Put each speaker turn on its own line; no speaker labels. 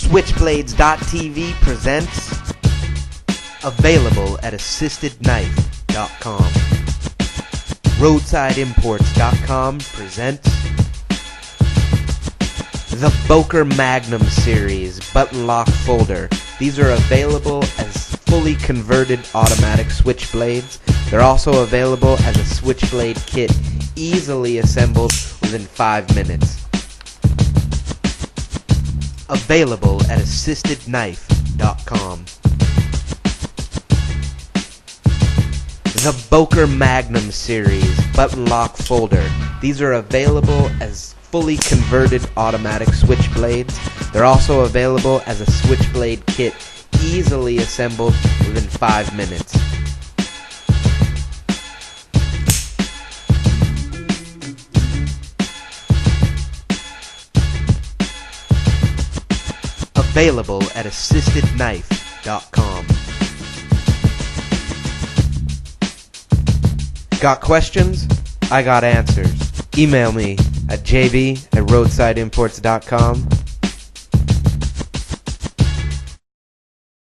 Switchblades.tv presents available at assistedknife.com. Roadsideimports.com presents the Boker Magnum series button lock folder. These are available as fully converted automatic switchblades. They're also available as a switchblade kit, easily assembled within 5 minutes. Available at assistedknife.com. The Boker Magnum series button lock folder. These are available as fully converted automatic switchblades. They're also available as a switchblade kit, easily assembled within 5 minutes. Available at assistedknife.com. Got questions? I got answers. Email me at jb@roadsideimports.com